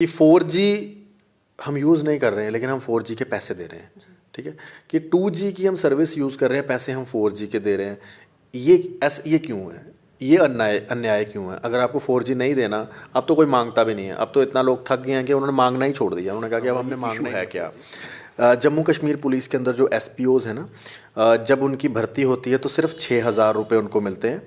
कि 4G हम use नहीं कर रहे हैं लेकिन हम 4G के पैसे दे रहे हैं, ठीक है। कि 2G की हम सर्विस यूज़ कर रहे हैं, पैसे हम 4G के दे रहे हैं। ये क्यों है? ये अन्याय क्यों है? अगर आपको 4G नहीं देना, अब तो कोई मांगता भी नहीं है। अब तो इतना लोग थक गए हैं कि उन्होंने मांगना ही छोड़ दिया। उन्होंने कहा कि अब हमने मांगना है क्या। जम्मू कश्मीर पुलिस के अंदर जो SPOs है ना, जब उनकी भर्ती होती है तो सिर्फ 6,000 रुपये उनको मिलते हैं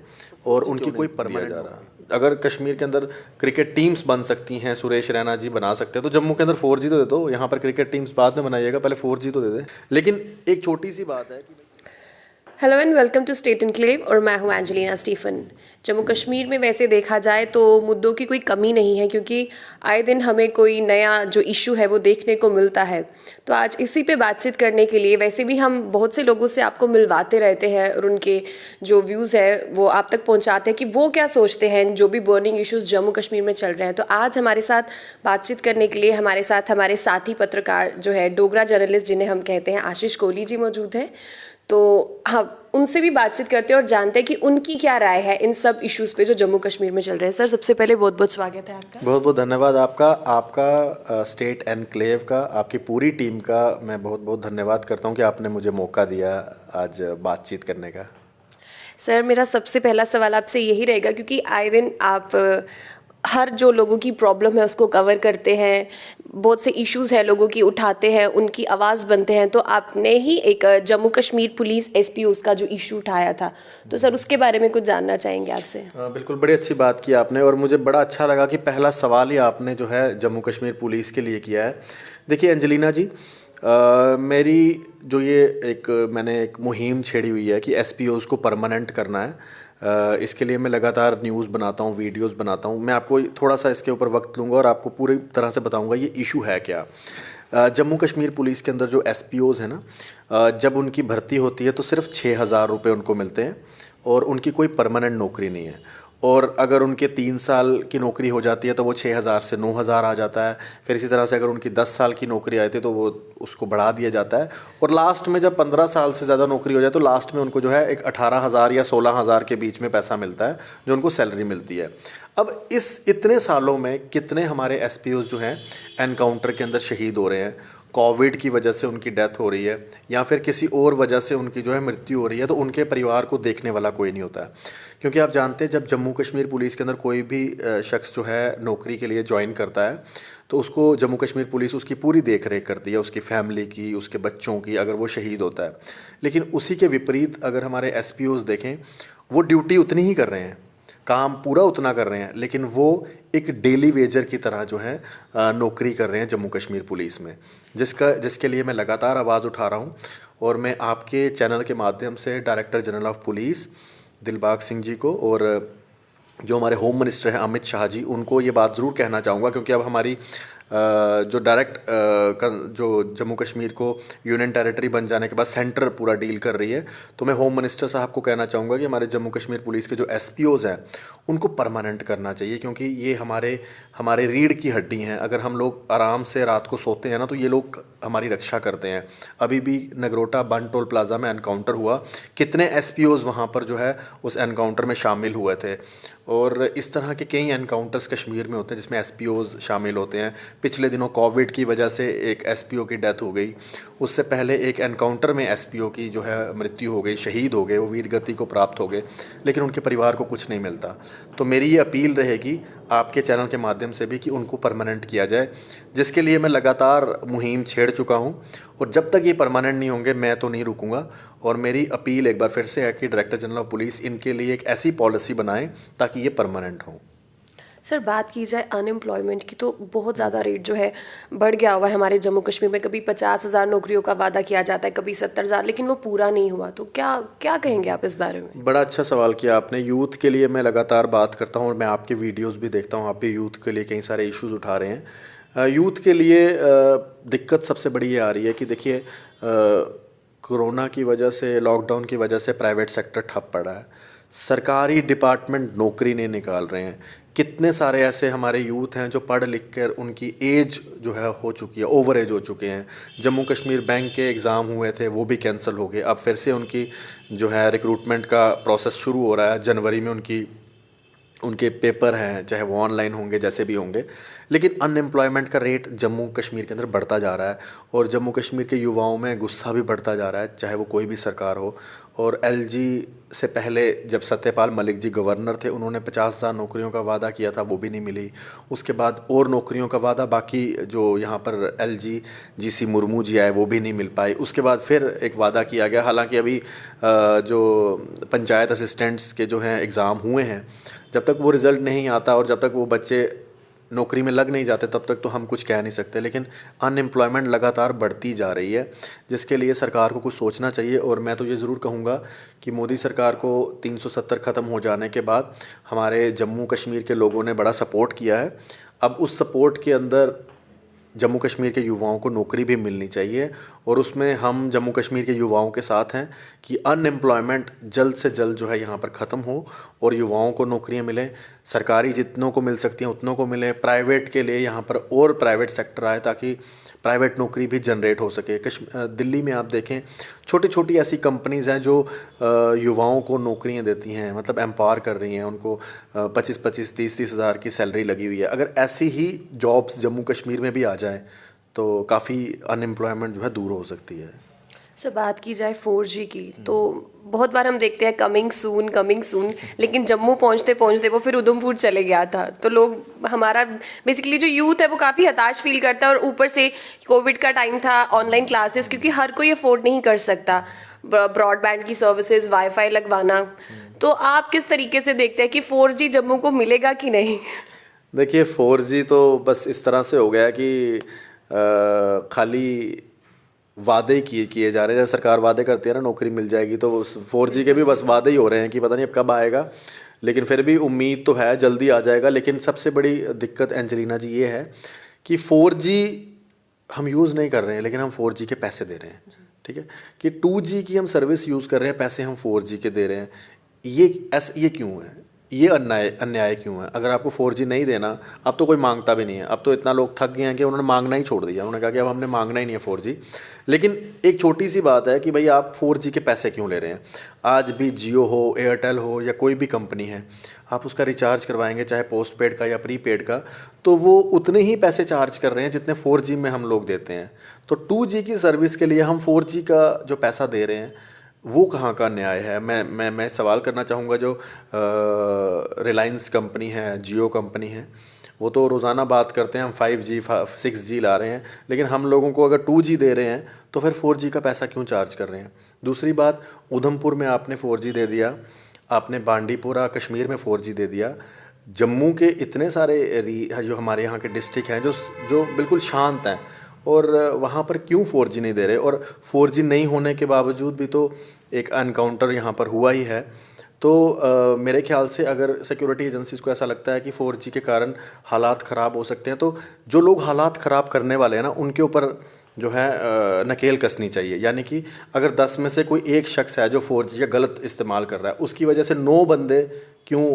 और उनकी कोई परमानेंट जा रहा। अगर कश्मीर के अंदर क्रिकेट टीम्स बन सकती हैं, सुरेश रैना जी बना सकते हैं, तो जम्मू के अंदर 4G तो दे दो। यहाँ पर क्रिकेट टीम्स बाद में बनाइएगा, पहले 4G तो दे दे। लेकिन एक छोटी सी बात है कि hello and welcome to state enclave और मैं हूं एंजेलिना स्टीफन। जम्मू कश्मीर में वैसे देखा जाए तो मुद्दों की कोई कमी नहीं है, क्योंकि आए दिन हमें कोई नया जो इशू है वो देखने को मिलता है। तो आज इसी पे बातचीत करने के लिए, वैसे भी हम बहुत से लोगों से आपको मिलवाते रहते हैं और उनके जो व्यूज़ है वो आप तक पहुंचाते हैं कि वो क्या सोचते हैं जो भी बर्निंग इश्यूज़ जम्मू कश्मीर में चल रहे हैं। तो आज हमारे साथ बातचीत करने के लिए हमारे साथ हमारे साथी पत्रकार जो है डोगरा जर्नलिस्ट जिन्हें हम कहते हैं आशीष कोहली जी मौजूद हैं। तो हाँ, उनसे भी बातचीत करते हैं और जानते हैं कि उनकी क्या राय है इन सब इश्यूज़ पे जो जम्मू कश्मीर में चल रहे हैं। सर, सबसे पहले बहुत बहुत स्वागत है आपका। बहुत बहुत धन्यवाद आपका स्टेट एनक्लेव का, आपकी पूरी टीम का मैं बहुत बहुत धन्यवाद करता हूँ कि आपने मुझे मौका दिया आज बातचीत करने का। सर, मेरा सबसे पहला सवाल आपसे यही रहेगा, क्योंकि आए दिन आप हर जो लोगों की प्रॉब्लम है उसको कवर करते हैं, बहुत से इश्यूज़ हैं लोगों की उठाते हैं, उनकी आवाज़ बनते हैं। तो आपने ही एक जम्मू कश्मीर पुलिस SPO का जो इशू उठाया था, तो सर उसके बारे में कुछ जानना चाहेंगे आपसे। बिल्कुल, बड़ी अच्छी बात की आपने और मुझे बड़ा अच्छा लगा कि पहला सवाल ही आपने जो है जम्मू कश्मीर पुलिस के लिए किया है। देखिए अंजलिना जी, मेरी जो मैंने एक मुहिम छेड़ी हुई है कि SPOs को परमानेंट करना है। इसके लिए मैं लगातार न्यूज़ बनाता हूँ, वीडियोस बनाता हूँ। मैं आपको थोड़ा सा इसके ऊपर वक्त लूँगा और आपको पूरी तरह से बताऊँगा ये इशू है क्या। जम्मू कश्मीर पुलिस के अंदर जो SPOs है ना, जब उनकी भर्ती होती है तो सिर्फ 6,000 रुपये उनको मिलते हैं और उनकी कोई परमानेंट नौकरी नहीं है। और अगर उनके 3 साल की नौकरी हो जाती है तो वो 6,000 से 9,000 आ जाता है। फिर इसी तरह से अगर उनकी 10 साल की नौकरी आती है तो वो उसको बढ़ा दिया जाता है। और लास्ट में जब 15 साल से ज़्यादा नौकरी हो जाए तो लास्ट में उनको जो है एक 18,000 या 16,000 के बीच में पैसा मिलता है जो उनको सैलरी मिलती है। अब इस इतने सालों में कितने हमारे SPOs जो हैं एनकाउंटर के अंदर शहीद हो रहे हैं, कोविड की वजह से उनकी डेथ हो रही है या फिर किसी और वजह से उनकी जो है मृत्यु हो रही है, तो उनके परिवार को देखने वाला कोई नहीं होता है। क्योंकि आप जानते हैं जब जम्मू कश्मीर पुलिस के अंदर कोई भी शख्स जो है नौकरी के लिए ज्वाइन करता है तो उसको जम्मू कश्मीर पुलिस उसकी पूरी देख रेख करती है, उसकी फैमिली की, उसके बच्चों की, अगर वो शहीद होता है। लेकिन उसी के विपरीत अगर हमारे SPOs देखें, वो ड्यूटी उतनी ही कर रहे हैं, काम पूरा उतना कर रहे हैं, लेकिन वो एक डेली वेजर की तरह जो है नौकरी कर रहे हैं जम्मू कश्मीर पुलिस में, जिसके लिए मैं लगातार आवाज़ उठा रहा हूँ। और मैं आपके चैनल के माध्यम से director general of police Dilbag Singh ji को और जो हमारे होम मिनिस्टर हैं अमित शाह जी, उनको ये बात ज़रूर कहना चाहूँगा। क्योंकि अब हमारी जो जो जम्मू कश्मीर को यूनियन टेरिटरी बन जाने के बाद सेंटर पूरा डील कर रही है, तो मैं होम मिनिस्टर साहब को कहना चाहूँगा कि हमारे जम्मू कश्मीर पुलिस के जो SPOs हैं उनको परमानेंट करना चाहिए। क्योंकि ये हमारे हमारे रीढ़ की हड्डी हैं। अगर हम लोग आराम से रात को सोते हैं ना तो ये लोग हमारी रक्षा करते हैं। अभी भी नगरोटा बन टोल प्लाजा में एनकाउंटर हुआ, कितने SPOs वहाँ पर जो है उस एनकाउंटर में शामिल हुए थे। और इस तरह के कई एनकाउंटर्स कश्मीर में होते हैं जिसमें SPOs शामिल होते हैं। पिछले दिनों कोविड की वजह से एक SPO की डेथ हो गई, उससे पहले एक एनकाउंटर में SPO की जो है मृत्यु हो गई, शहीद हो गए, वो वीर गति को प्राप्त हो गए, लेकिन उनके परिवार को कुछ नहीं मिलता। तो मेरी ये अपील रहेगी आपके चैनल के माध्यम से भी कि उनको परमानेंट किया जाए, जिसके लिए मैं लगातार मुहिम छेड़ चुका हूँ। और जब तक ये परमानेंट नहीं होंगे मैं तो नहीं रुकूंगा। और मेरी अपील एक बार फिर से है कि डायरेक्टर जनरल ऑफ पुलिस इनके लिए एक ऐसी पॉलिसी बनाएं ताकि ये परमानेंट हो। सर, बात की जाए अनएम्प्लॉयमेंट की, तो बहुत ज़्यादा रेट जो है बढ़ गया हुआ है हमारे जम्मू कश्मीर में। कभी 50,000 नौकरियों का वादा किया जाता है, कभी 70,000, लेकिन वो पूरा नहीं हुआ। तो क्या क्या कहेंगे आप इस बारे में। बड़ा अच्छा सवाल किया आपने। यूथ के लिए मैं लगातार बात करता हूँ और मैं आपके वीडियोस भी देखता हूँ, आप भी यूथ के लिए कई सारे इश्यूज उठा रहे हैं। यूथ के लिए दिक्कत सबसे बड़ी ये आ रही है कि देखिए, कोरोना की वजह से, लॉकडाउन की वजह से प्राइवेट सेक्टर ठप पड़ा है, सरकारी डिपार्टमेंट नौकरी नहीं निकाल रहे हैं। कितने सारे ऐसे हमारे यूथ हैं जो पढ़ लिख कर उनकी एज जो है हो चुकी है, ओवर एज हो चुके हैं। जम्मू कश्मीर बैंक के एग्ज़ाम हुए थे, वो भी कैंसिल हो गए। अब फिर से उनकी जो है रिक्रूटमेंट का प्रोसेस शुरू हो रहा है, जनवरी में उनकी उनके पेपर हैं, चाहे वो ऑनलाइन होंगे जैसे भी होंगे, लेकिन अनएम्प्लॉयमेंट का रेट जम्मू कश्मीर के अंदर बढ़ता जा रहा है और जम्मू कश्मीर के युवाओं में गुस्सा भी बढ़ता जा रहा है, चाहे वो कोई भी सरकार हो। और एलजी से पहले जब सत्यपाल मलिक जी गवर्नर थे, उन्होंने 50,000 नौकरियों का वादा किया था, वो भी नहीं मिली। उसके बाद और नौकरियों का वादा बाकी जो यहाँ पर एलजी जीसी मुर्मू जी आए वो भी नहीं मिल पाई। उसके बाद फिर एक वादा किया गया, हालांकि अभी जो पंचायत असिस्टेंट्स के जो हैं एग्ज़ाम हुए हैं, जब तक वो रिज़ल्ट नहीं आता और जब तक वो बच्चे नौकरी में लग नहीं जाते तब तक तो हम कुछ कह नहीं सकते। लेकिन अनएम्प्लॉयमेंट लगातार बढ़ती जा रही है, जिसके लिए सरकार को कुछ सोचना चाहिए। और मैं तो ये ज़रूर कहूँगा कि मोदी सरकार को 370 ख़त्म हो जाने के बाद हमारे जम्मू कश्मीर के लोगों ने बड़ा सपोर्ट किया है। अब उस सपोर्ट के अंदर जम्मू कश्मीर के युवाओं को नौकरी भी मिलनी चाहिए और उसमें हम जम्मू कश्मीर के युवाओं के साथ हैं कि अनएम्प्लॉयमेंट जल्द से जल्द जो है यहाँ पर ख़त्म हो और युवाओं को नौकरियाँ मिलें। सरकारी जितनों को मिल सकती हैं उतनों को मिले, प्राइवेट के लिए यहाँ पर और प्राइवेट सेक्टर आए ताकि प्राइवेट नौकरी भी जनरेट हो सके। दिल्ली में आप देखें, छोटी छोटी ऐसी कंपनीज़ हैं जो युवाओं को नौकरियां देती हैं, मतलब एम्पावर कर रही हैं उनको। 25-25, 30-30 हज़ार की सैलरी लगी हुई है। अगर ऐसी ही जॉब्स जम्मू कश्मीर में भी आ जाए तो काफ़ी अनएम्प्लॉयमेंट जो है दूर हो सकती है। सर बात की जाए 4G की तो बहुत बार हम देखते हैं कमिंग सून, लेकिन जम्मू पहुंचते पहुंचते वो फिर उधमपुर चले गया था। तो लोग हमारा बेसिकली जो यूथ है वो काफ़ी हताश फील करता है और ऊपर से कोविड का टाइम था, ऑनलाइन क्लासेस, क्योंकि हर कोई अफोर्ड नहीं कर सकता ब्रॉडबैंड की सर्विसेज, वाईफाई लगवाना। तो आप किस तरीके से देखते हैं कि 4G जम्मू को मिलेगा कि नहीं? देखिए 4G तो बस इस तरह से हो गया कि खाली वादे किए जा रहे हैं। जैसे सरकार वादे करती है ना नौकरी मिल जाएगी, तो 4G के भी बस वादे ही हो रहे हैं कि पता नहीं अब कब आएगा। लेकिन फिर भी उम्मीद तो है जल्दी आ जाएगा। लेकिन सबसे बड़ी दिक्कत एंजेलिना जी ये है कि 4G हम यूज़ नहीं कर रहे हैं लेकिन हम 4G के पैसे दे रहे हैं, ठीक है। कि 2G की हम सर्विस यूज़ कर रहे हैं, पैसे हम 4G के दे रहे हैं। ये क्यों है? ये अन्याय क्यों है? अगर आपको 4G नहीं देना, अब तो कोई मांगता भी नहीं है। अब तो इतना लोग थक गए हैं कि उन्होंने मांगना ही छोड़ दिया। उन्होंने कहा कि अब हमने मांगना ही नहीं है 4G। लेकिन एक छोटी सी बात है कि भाई आप 4G के पैसे क्यों ले रहे हैं? आज भी जियो हो, एयरटेल हो या कोई भी कंपनी है, आप उसका रिचार्ज करवाएंगे चाहे पोस्ट पेड का या प्रीपेड का, तो वो उतने ही पैसे चार्ज कर रहे हैं जितने 4G में हम लोग देते हैं। तो 2G की सर्विस के लिए हम 4G का जो पैसा दे रहे हैं वो कहाँ का न्याय है? मैं सवाल करना चाहूँगा। जो रिलायंस कंपनी है, जियो कंपनी है, वो तो रोज़ाना बात करते हैं हम 5G 6G ला रहे हैं, लेकिन हम लोगों को अगर 2G दे रहे हैं तो फिर 4G का पैसा क्यों चार्ज कर रहे हैं? दूसरी बात, उधमपुर में आपने 4G दे दिया, आपने बांडीपुरा कश्मीर में 4G दे दिया, जम्मू के इतने सारे जो हमारे यहाँ के डिस्ट्रिक्ट हैं जो बिल्कुल शांत हैं, और वहाँ पर क्यों 4G नहीं दे रहे? और 4G नहीं होने के बावजूद भी तो एक एनकाउंटर यहाँ पर हुआ ही है। तो मेरे ख्याल से अगर सिक्योरिटी एजेंसीज़ को ऐसा लगता है कि 4G के कारण हालात ख़राब हो सकते हैं, तो जो लोग हालात ख़राब करने वाले हैं ना, उनके ऊपर जो है नकेल कसनी चाहिए। यानी कि अगर 10 में से कोई एक शख्स है जो 4G का गलत इस्तेमाल कर रहा है, उसकी वजह से 9 बंदे क्यों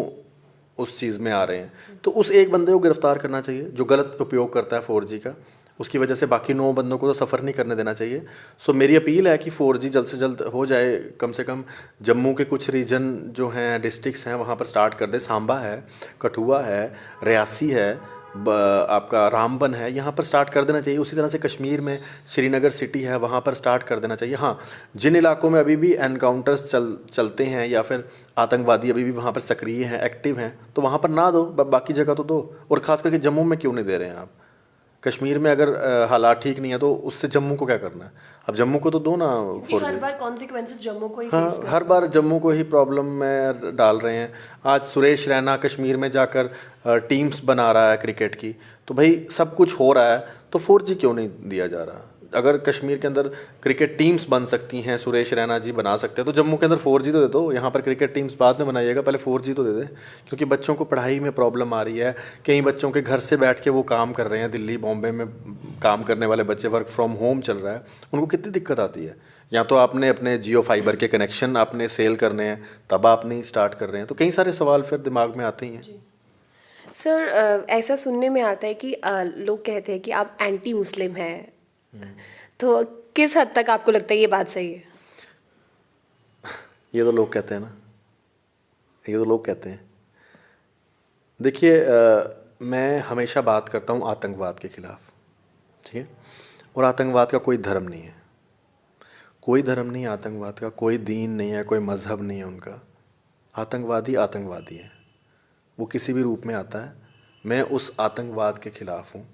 उस चीज़ में आ रहे हैं, तो उस एक बंदे को गिरफ़्तार करना चाहिए जो गलत उपयोग करता है 4G का। उसकी वजह से बाकी 9 बंदों को तो सफ़र नहीं करने देना चाहिए। सो मेरी अपील है कि 4G जल्द से जल्द हो जाए। कम से कम जम्मू के कुछ रीजन जो हैं, डिस्ट्रिक्ट्स हैं, वहाँ पर स्टार्ट कर दे। सांबा है, कठुआ है, रियासी है, आपका रामबन है, यहाँ पर स्टार्ट कर देना चाहिए। उसी तरह से कश्मीर में श्रीनगर सिटी है, वहाँ पर स्टार्ट कर देना चाहिए। हाँ, जिन इलाकों में अभी भी एनकाउंटर्स चलते हैं या फिर आतंकवादी अभी भी वहाँ पर सक्रिय हैं, एक्टिव हैं, तो वहाँ पर ना दो, बाकी जगह तो दो। और ख़ास करके जम्मू में क्यों नहीं दे रहे हैं आप? कश्मीर में अगर हालात ठीक नहीं है तो उससे जम्मू को क्या करना है? अब जम्मू को तो दो ना 4G। हर बार कॉन्सिक्वेंसेस जम्मू को ही हाँ, फेस हर बार जम्मू को ही प्रॉब्लम में डाल रहे हैं। आज सुरेश रैना कश्मीर में जाकर टीम्स बना रहा है क्रिकेट की, तो भाई सब कुछ हो रहा है तो 4G क्यों नहीं दिया जा रहा? अगर कश्मीर के अंदर क्रिकेट टीम्स बन सकती हैं, सुरेश रैना जी बना सकते हैं, तो जम्मू के अंदर 4G तो दे दो। यहाँ पर क्रिकेट टीम्स बाद में बनाइएगा, पहले 4G तो दे दें। क्योंकि बच्चों को पढ़ाई में प्रॉब्लम आ रही है। कई बच्चों के घर से बैठ के वो काम कर रहे हैं, दिल्ली बॉम्बे में काम करने वाले बच्चे, वर्क फ्रॉम होम चल रहा है, उनको कितनी दिक्कत आती है। या तो आपने अपने जियो फाइबर के कनेक्शन आपने सेल करने हैं, तब आप नहीं स्टार्ट कर रहे हैं। तो कई सारे सवाल फिर दिमाग में आते ही हैं। सर ऐसा सुनने में आता है कि लोग कहते हैं कि आप एंटी मुस्लिम हैं, तो किस हद तक आपको लगता है ये बात सही है? ये तो लोग कहते हैं ना, ये तो लोग कहते हैं। देखिए मैं हमेशा बात करता हूँ आतंकवाद के खिलाफ, ठीक है। और आतंकवाद का कोई धर्म नहीं है, कोई धर्म नहीं है आतंकवाद का, कोई दीन नहीं है, कोई मज़हब नहीं है उनका। आतंकवादी आतंकवादी है, वो किसी भी रूप में आता है। मैं उस आतंकवाद के ख़िलाफ़ हूँ,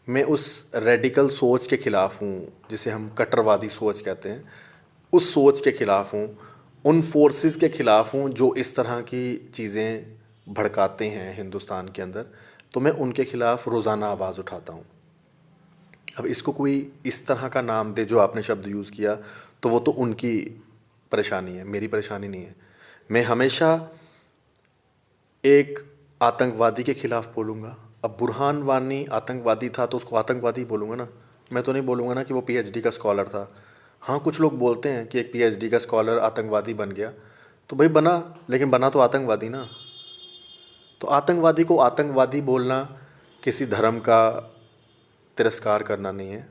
मैं उस रेडिकल सोच के ख़िलाफ़ हूँ जिसे हम कट्टरवादी सोच कहते हैं, उस सोच के ख़िलाफ़ हूँ, उन फोर्सेस के ख़िलाफ़ हूँ जो इस तरह की चीज़ें भड़काते हैं हिंदुस्तान के अंदर। तो मैं उनके ख़िलाफ़ रोज़ाना आवाज़ उठाता हूँ। अब इसको कोई इस तरह का नाम दे जो आपने शब्द यूज़ किया, तो वो तो उनकी परेशानी है, मेरी परेशानी नहीं है। मैं हमेशा एक आतंकवादी के खिलाफ बोलूँगा। अब बुरहान वानी आतंकवादी था तो उसको आतंकवादी बोलूँगा ना, मैं तो नहीं बोलूँगा ना कि वो पीएचडी का स्कॉलर था। हाँ, कुछ लोग बोलते हैं कि एक पीएचडी का स्कॉलर आतंकवादी बन गया, तो भाई बना, लेकिन बना तो आतंकवादी ना। तो आतंकवादी को आतंकवादी बोलना किसी धर्म का तिरस्कार करना नहीं है।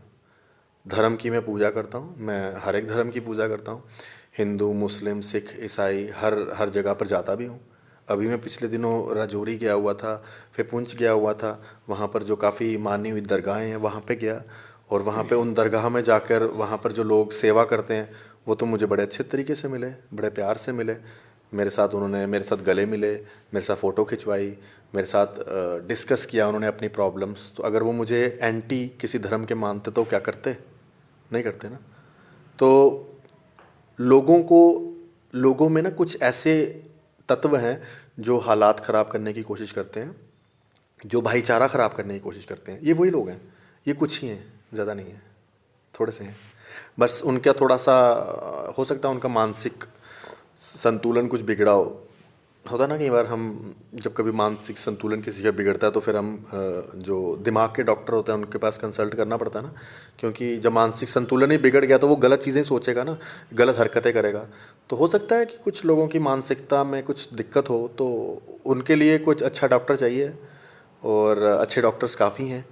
धर्म की मैं पूजा करता हूँ, मैं हर एक धर्म की पूजा करता हूँ, हिंदू, मुस्लिम, सिख, ईसाई, हर हर जगह पर जाता भी हूँ। अभी मैं पिछले दिनों राजौरी गया हुआ था, फिर पुंछ गया हुआ था। वहाँ पर जो काफ़ी मानी हुई दरगाहें हैं वहाँ पे गया, और वहाँ पे उन दरगाह में जाकर वहाँ पर जो लोग सेवा करते हैं वो तो मुझे बड़े अच्छे तरीके से मिले, बड़े प्यार से मिले। मेरे साथ उन्होंने मेरे साथ गले मिले, मेरे साथ फ़ोटो खिंचवाई, मेरे साथ डिस्कस किया उन्होंने अपनी प्रॉब्लम्स। तो अगर वो मुझे एंटी किसी धर्म के मानते तो क्या करते? नहीं करते ना। तो लोगों में ना कुछ ऐसे तत्व हैं जो हालात ख़राब करने की कोशिश करते हैं, जो भाईचारा ख़राब करने की कोशिश करते हैं। ये वही लोग हैं, ये कुछ ही हैं, ज़्यादा नहीं हैं, थोड़े से हैं। बस उनका थोड़ा सा हो सकता है उनका मानसिक संतुलन कुछ बिगड़ा हो। होता है ना, कई बार हम जब कभी मानसिक संतुलन किसी का बिगड़ता है तो फिर हम जो दिमाग के डॉक्टर होते हैं उनके पास कंसल्ट करना पड़ता है ना, क्योंकि जब मानसिक संतुलन ही बिगड़ गया तो वो गलत चीज़ें सोचेगा ना, गलत हरकतें करेगा। तो हो सकता है कि कुछ लोगों की मानसिकता में कुछ दिक्कत हो, तो उनके लिए कुछ अच्छा डॉक्टर चाहिए, और अच्छे डॉक्टर्स काफ़ी हैं।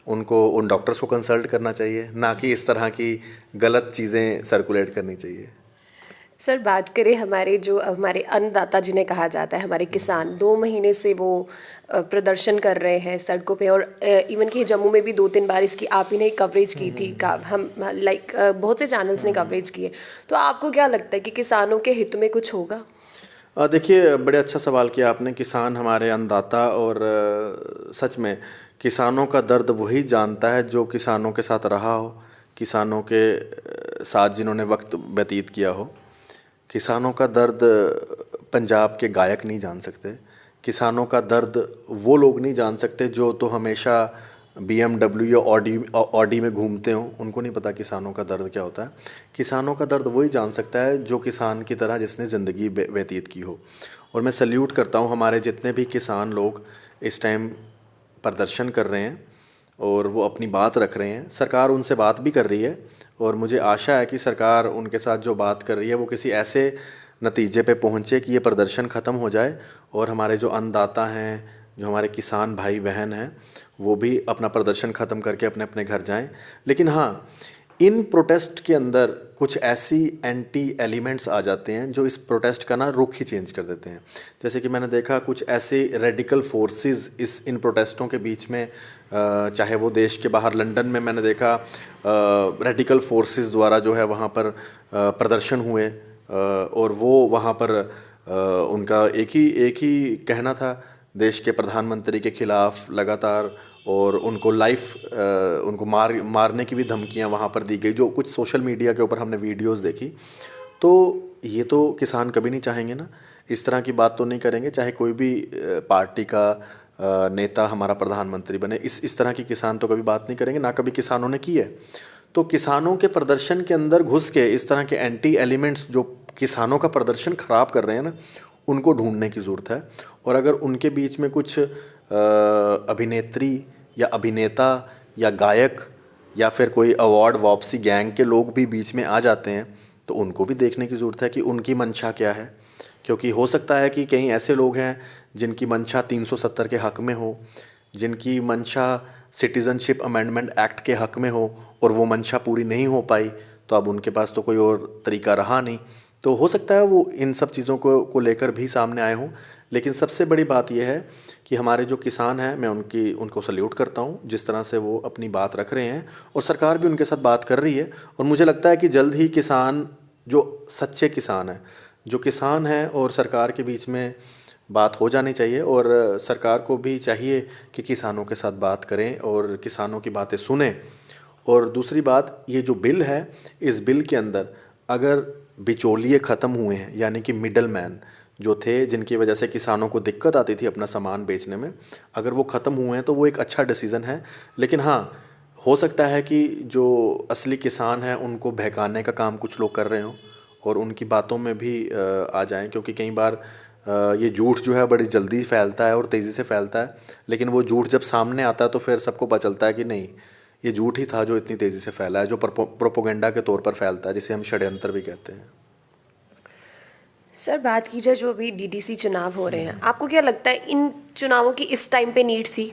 उनको उन डॉक्टर्स को कंसल्ट करना चाहिए, ना कि इस तरह की गलत चीज़ें सर्कुलेट करनी चाहिए। सर, बात करें हमारे जो हमारे अन्नदाता जिन्हें कहा जाता है, हमारे किसान 2 महीने से वो प्रदर्शन कर रहे हैं सड़कों पे, और इवन कि जम्मू में भी 2-3 बार इसकी आप ही ने कवरेज की थी। का हम लाइक बहुत से चैनल्स ने कवरेज की है। तो आपको क्या लगता है कि किसानों के हित में कुछ होगा? देखिए, बड़े अच्छा सवाल किया आपने। किसान हमारे अन्नदाता, और सच में किसानों का दर्द वही जानता है जो किसानों के साथ रहा हो, किसानों के साथ जिन्होंने वक्त व्यतीत किया हो। किसानों का दर्द पंजाब के गायक नहीं जान सकते, किसानों का दर्द वो लोग नहीं जान सकते जो तो हमेशा BMW या ऑडी में घूमते हों, उनको नहीं पता किसानों का दर्द क्या होता है। किसानों का दर्द वही जान सकता है जो किसान की तरह जिसने ज़िंदगी व्यतीत की हो। और मैं सल्यूट करता हूँ हमारे जितने भी किसान लोग इस टाइम प्रदर्शन कर रहे हैं और वो अपनी बात रख रहे हैं। सरकार उनसे बात भी कर रही है, और मुझे आशा है कि सरकार उनके साथ जो बात कर रही है वो किसी ऐसे नतीजे पे पहुँचे कि ये प्रदर्शन ख़त्म हो जाए, और हमारे जो अन्नदाता हैं, जो हमारे किसान भाई बहन हैं, वो भी अपना प्रदर्शन ख़त्म करके अपने अपने घर जाएं। लेकिन हाँ, इन प्रोटेस्ट के अंदर कुछ ऐसी एंटी एलिमेंट्स आ जाते हैं जो इस प्रोटेस्ट का ना रुख ही चेंज कर देते हैं। जैसे कि मैंने देखा कुछ ऐसे रेडिकल फोर्सेस इन प्रोटेस्टों के बीच में, चाहे वो देश के बाहर लंदन में मैंने देखा रेडिकल फोर्सेस द्वारा जो है वहाँ पर प्रदर्शन हुए, और वो वहाँ पर उनका एक ही कहना था, देश के प्रधानमंत्री के खिलाफ लगातार, और उनको उनको मारने की भी धमकियां वहाँ पर दी गई, जो कुछ सोशल मीडिया के ऊपर हमने वीडियोस देखी। तो ये तो किसान कभी नहीं चाहेंगे ना, इस तरह की बात तो नहीं करेंगे, चाहे कोई भी पार्टी का नेता हमारा प्रधानमंत्री बने, इस तरह की किसान तो कभी बात नहीं करेंगे, ना कभी किसानों ने की है। तो किसानों के प्रदर्शन के अंदर घुस के इस तरह के एंटी एलिमेंट्स जो किसानों का प्रदर्शन ख़राब कर रहे हैं ना, उनको ढूंढने की ज़रूरत है। और अगर उनके बीच में कुछ अभिनेत्री या अभिनेता या गायक या फिर कोई अवार्ड वापसी गैंग के लोग भी बीच में आ जाते हैं, तो उनको भी देखने की ज़रूरत है कि उनकी मंशा क्या है। क्योंकि हो सकता है कि कहीं ऐसे लोग हैं जिनकी मंशा 370 के हक़ में हो, जिनकी मंशा सिटीज़नशिप अमेंडमेंट एक्ट के हक़ में हो, और वो मंशा पूरी नहीं हो पाई, तो अब उनके पास तो कोई और तरीका रहा नहीं। तो हो सकता है वो इन सब चीज़ों को लेकर भी सामने आए हों। लेकिन सबसे बड़ी बात यह है कि हमारे जो किसान हैं, मैं उनको सल्यूट करता हूँ जिस तरह से वो अपनी बात रख रहे हैं, और सरकार भी उनके साथ बात कर रही है। और मुझे लगता है कि जल्द ही किसान, जो सच्चे किसान हैं, जो किसान हैं और सरकार के बीच में बात हो जानी चाहिए, और सरकार को भी चाहिए कि किसानों के साथ बात करें और किसानों की बातें सुने। और दूसरी बात, ये जो बिल है, इस बिल के अंदर अगर बिचौलिए ख़त्म हुए हैं, यानी कि मिडल मैन जो थे जिनकी वजह से किसानों को दिक्कत आती थी अपना सामान बेचने में, अगर वो ख़त्म हुए हैं तो वो एक अच्छा डिसीज़न है। लेकिन हाँ, हो सकता है कि जो असली किसान हैं उनको बहकाने का काम कुछ लोग कर रहे हों और उनकी बातों में भी आ जाएं, क्योंकि कई बार ये झूठ जो है बड़ी जल्दी फैलता है और तेज़ी से फैलता है। लेकिन वो झूठ जब सामने आता है तो फिर सबको पता चलता है कि नहीं, ये झूठ ही था जो इतनी तेज़ी से फैला है, जो प्रोपोगेंडा के तौर पर फैलता है, जिसे हम षड्यंत्र भी कहते हैं। सर, बात की जाए जो अभी डीडीसी चुनाव हो रहे हैं, आपको क्या लगता है इन चुनावों की इस टाइम पे नीड थी?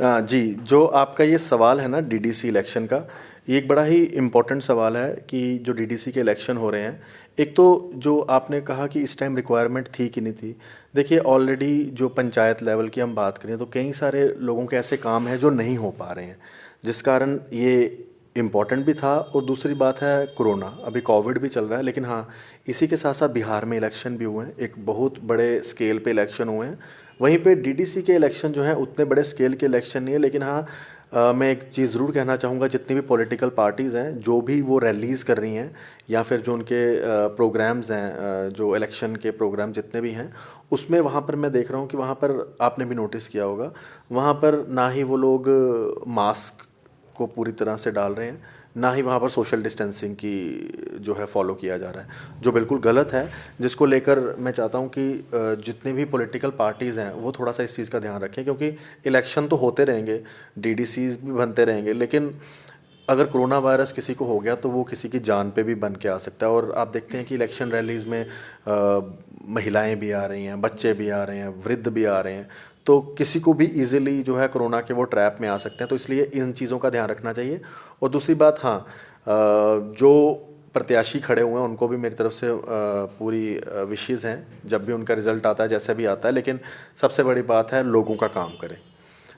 जी, जो आपका ये सवाल है ना डीडीसी इलेक्शन का, ये एक बड़ा ही इम्पोर्टेंट सवाल है कि जो डीडीसी के इलेक्शन हो रहे हैं, एक तो जो आपने कहा कि इस टाइम रिक्वायरमेंट थी कि नहीं थी। देखिए, ऑलरेडी जो पंचायत लेवल की हम बात करें तो कई सारे लोगों के ऐसे काम हैं जो नहीं हो पा रहे हैं, जिस कारण ये इम्पॉर्टेंट भी था। और दूसरी बात है कोरोना, अभी कोविड भी चल रहा है, लेकिन हाँ, इसी के साथ साथ बिहार में इलेक्शन भी हुए हैं, एक बहुत बड़े स्केल पे इलेक्शन हुए हैं। वहीं पे डीडीसी के इलेक्शन जो हैं उतने बड़े स्केल के इलेक्शन नहीं है, लेकिन हाँ, मैं एक चीज़ ज़रूर कहना चाहूँगा, जितनी भी पॉलिटिकल पार्टीज़ हैं जो भी वो रैलीज़ कर रही हैं या फिर जो उनके प्रोग्राम्स हैं, जो इलेक्शन के प्रोग्राम जितने भी हैं, उसमें वहाँ पर मैं देख रहा हूँ कि वहाँ पर आपने भी नोटिस किया होगा, वहाँ पर ना ही वो लोग मास्क को पूरी तरह से डाल रहे हैं, ना ही वहाँ पर सोशल डिस्टेंसिंग की जो है फॉलो किया जा रहा है, जो बिल्कुल गलत है। जिसको लेकर मैं चाहता हूँ कि जितनी भी पॉलिटिकल पार्टीज़ हैं वो थोड़ा सा इस चीज़ का ध्यान रखें, क्योंकि इलेक्शन तो होते रहेंगे, डीडीसीज भी बनते रहेंगे, लेकिन अगर कोरोना वायरस किसी को हो गया तो वो किसी की जान पे भी बन के आ सकता है। और आप देखते हैं कि इलेक्शन रैलीज़ में महिलाएं भी आ रही हैं, बच्चे भी आ रहे हैं, वृद्ध भी आ रहे हैं, तो किसी को भी इजीली जो है कोरोना के वो ट्रैप में आ सकते हैं। तो इसलिए इन चीज़ों का ध्यान रखना चाहिए। और दूसरी बात, हाँ, जो प्रत्याशी खड़े हुए हैं उनको भी मेरी तरफ से पूरी विशेज़ हैं, जब भी उनका रिज़ल्ट आता है, जैसे भी आता है। लेकिन सबसे बड़ी बात है, लोगों का काम करें,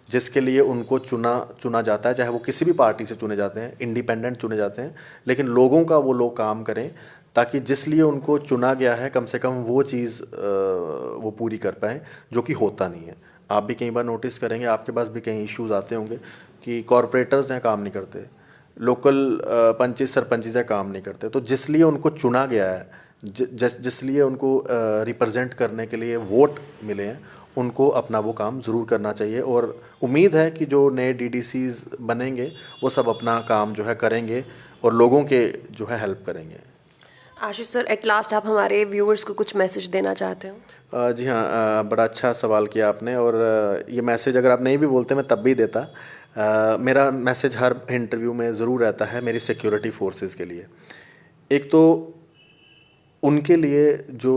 जिसके लिए उनको चुना जाता है, चाहे वो किसी भी पार्टी से चुने जाते हैं, इंडिपेंडेंट चुने जाते हैं, लेकिन लोगों का वो लोग काम करें, ताकि जिस लिए उनको चुना गया है कम से कम वो चीज़ वो पूरी कर पाएँ, जो कि होता नहीं है। आप भी कई बार नोटिस करेंगे, आपके पास भी कई इश्यूज़ आते होंगे कि कॉरपोरेटर्स हैं काम नहीं करते, लोकल पंचिस सरपंचिस हैं काम नहीं करते। तो जिस लिए उनको चुना गया है, जिस लिए उनको रिप्रेजेंट करने के लिए वोट मिले हैं, उनको अपना वो काम ज़रूर करना चाहिए। और उम्मीद है कि जो नए डीडीसीज बनेंगे वो सब अपना काम जो है करेंगे और लोगों के जो है हेल्प करेंगे। आशीष सर, एट लास्ट आप हमारे व्यूअर्स को कुछ मैसेज देना चाहते हो? जी हाँ, बड़ा अच्छा सवाल किया आपने, और ये मैसेज अगर आप नहीं भी बोलते मैं तब भी देता। मेरा मैसेज हर इंटरव्यू में ज़रूर रहता है मेरी सिक्योरिटी फोर्सेस के लिए। एक तो उनके लिए जो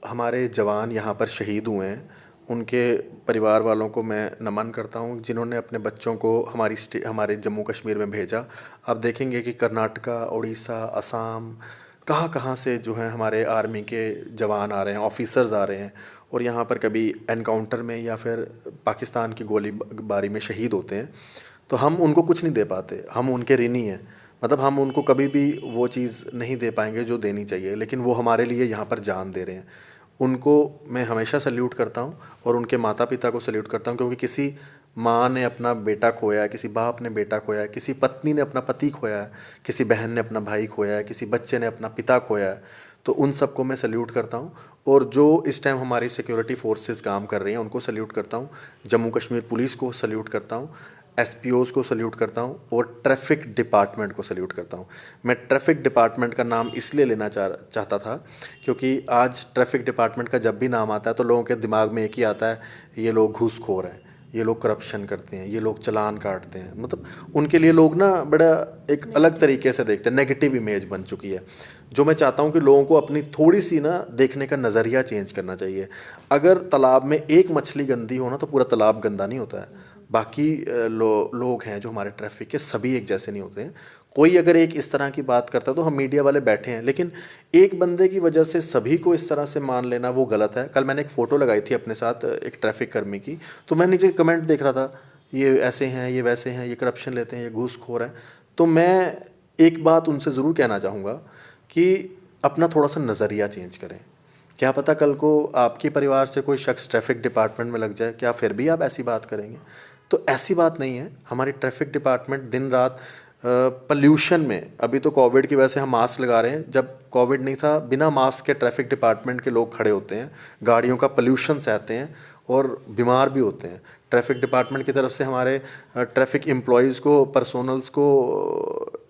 हमारे जवान यहाँ पर शहीद हुए हैं, उनके परिवार वालों को मैं नमन करता हूँ, जिन्होंने अपने बच्चों को हमारे जम्मू कश्मीर में भेजा। आप देखेंगे कि कर्नाटका, उड़ीसा, असम, कहाँ कहाँ से जो है हमारे आर्मी के जवान आ रहे हैं, ऑफिसर्स आ रहे हैं, और यहाँ पर कभी एनकाउंटर में या फिर पाकिस्तान की गोलीबारी में शहीद होते हैं। तो हम उनको कुछ नहीं दे पाते, हम उनके ऋणी हैं, मतलब हम उनको कभी भी वो चीज़ नहीं दे पाएंगे जो देनी चाहिए, लेकिन वो हमारे लिए यहाँ पर जान दे रहे हैं। उनको मैं हमेशा सल्यूट करता हूँ, और उनके माता पिता को सल्यूट करता हूँ, क्योंकि किसी माँ ने अपना बेटा खोया है, किसी बाप ने बेटा खोया है, किसी पत्नी ने अपना पति खोया है, किसी बहन ने अपना भाई खोया है, किसी बच्चे ने अपना पिता खोया है। तो उन सबको मैं सल्यूट करता हूँ, और जो इस टाइम हमारी सिक्योरिटी फोर्सेस काम कर रही हैं उनको सल्यूट करता हूँ। जम्मू कश्मीर पुलिस को सल्यूट करता हूँ, एसपीओज़ को सल्यूट करता हूँ, और ट्रैफिक डिपार्टमेंट को सल्यूट करता हूँ। मैं ट्रैफिक डिपार्टमेंट का नाम इसलिए लेना चाहता था क्योंकि आज ट्रैफिक डिपार्टमेंट का जब भी नाम आता है तो लोगों के दिमाग में एक ही आता है, ये लोग घूसखोर हैं, ये लोग करप्शन करते हैं, ये लोग चालान काटते हैं। मतलब उनके लिए लोग ना बड़ा एक अलग तरीके से देखते हैं, नेगेटिव इमेज बन चुकी है। जो मैं चाहता हूँ कि लोगों को अपनी थोड़ी सी ना देखने का नज़रिया चेंज करना चाहिए। अगर तालाब में एक मछली गंदी हो ना तो पूरा तालाब गंदा नहीं होता है, बाकी लोग हैं जो हमारे ट्रैफिक के, सभी एक जैसे नहीं होते हैं। कोई अगर एक इस तरह की बात करता है तो हम मीडिया वाले बैठे हैं, लेकिन एक बंदे की वजह से सभी को इस तरह से मान लेना वो गलत है। कल मैंने एक फ़ोटो लगाई थी अपने साथ एक ट्रैफिक कर्मी की, तो मैं नीचे कमेंट देख रहा था, ये ऐसे हैं, ये वैसे हैं, ये करप्शन लेते हैं, ये घूसखोर हैं। तो मैं एक बात उनसे ज़रूर कहना चाहूँगा कि अपना थोड़ा सा नज़रिया चेंज करें। क्या पता कल को आपके परिवार से कोई शख्स ट्रैफिक डिपार्टमेंट में लग जाए, क्या फिर भी आप ऐसी बात करेंगे? तो ऐसी बात नहीं है। हमारी ट्रैफिक डिपार्टमेंट दिन रात पॉल्यूशन में, अभी तो कोविड की वजह से हम मास्क लगा रहे हैं, जब कोविड नहीं था बिना मास्क के ट्रैफिक डिपार्टमेंट के लोग खड़े होते हैं, गाड़ियों का पॉल्यूशन सहते हैं और बीमार भी होते हैं। ट्रैफिक डिपार्टमेंट की तरफ से हमारे ट्रैफिक एम्प्लॉयज़ को, पर्सोनल्स को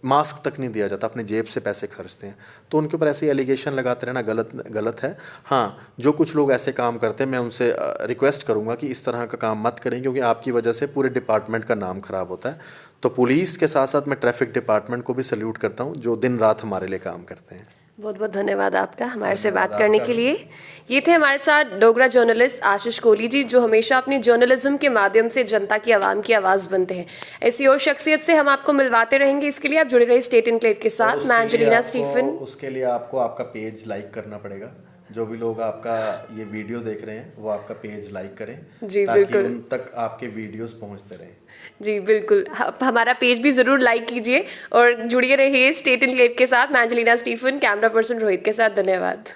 मास्क तक नहीं दिया जाता, अपने जेब से पैसे खर्चते हैं। तो उनके ऊपर ऐसे एलिगेशन लगाते रहना गलत है। हाँ, जो कुछ लोग ऐसे काम करते हैं मैं उनसे रिक्वेस्ट करूँगा कि इस तरह का काम मत करें, क्योंकि आपकी वजह से पूरे डिपार्टमेंट का नाम ख़राब होता है। तो पुलिस के साथ साथ मैं ट्रैफिक डिपार्टमेंट को भी सैल्यूट करता हूँ जो दिन रात हमारे लिए काम करते हैं। बहुत बहुत धन्यवाद आपका हमारे से बात धन्यवाद करने आपका के भी। लिए। ये थे हमारे साथ डोगरा जर्नलिस्ट आशीष कोहली जी, जो हमेशा अपनी जर्नलिज्म के माध्यम से जनता की आवाम की आवाज़ बनते हैं। ऐसी और शख्सियत से हम आपको मिलवाते रहेंगे। इसके लिए आप जुड़े रहिए स्टेट एनक्लेव के साथ। मैं एंजेलिना स्टीफन। उसके लिए आपको आपका पेज लाइक करना पड़ेगा। जो भी लोग आपका ये वीडियो देख रहे हैं वो आपका पेज लाइक करें, जी, ताकि बिल्कुल। उन तक आपके वीडियोस पहुंचते रहें। जी बिल्कुल, आप हमारा पेज भी ज़रूर लाइक कीजिए और जुड़िए रहिए स्टेट एनक्लेव के साथ। मैं Angelina Stephen, camera person Rohit के साथ। धन्यवाद।